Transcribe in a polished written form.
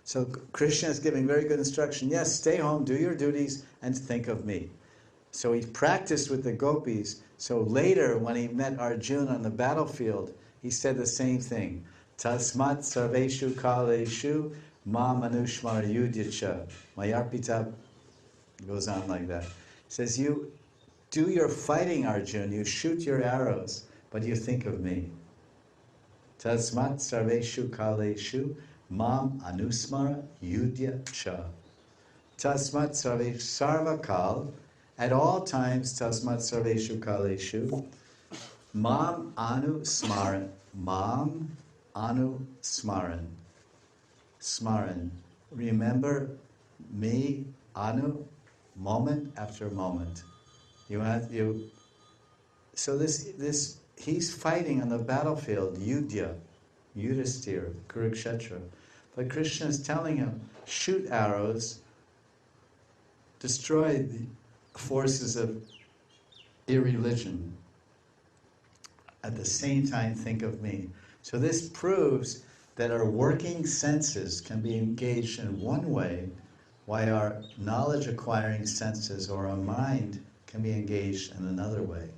So Krishna is giving very good instruction. Yes, stay home, do your duties, and think of me. So he practiced with the gopis. So later, when he met Arjuna on the battlefield, he said the same thing. Tasmat sarveshu kaleshu ma manushmar yudyacha. Mayarpita goes on like that. He says, you do your fighting, Arjuna, you shoot your arrows, but you think of me. Tasmat sarveshu kaleshu mam anusmara yudyacha. Tasmat sarveshu sarvakal. At all times, tasmat sarveshu kaleshu, mam anu smaran, mam anu smaran, smaran. Remember me, anu, moment after moment. So this he's fighting on the battlefield, Yudhya, Yudhisthira, Kurukshetra. But Krishna is telling him, shoot arrows, destroy the forces of irreligion. At the same time, think of me. So this proves that our working senses can be engaged in one way, while our knowledge-acquiring senses or our mind can be engaged in another way.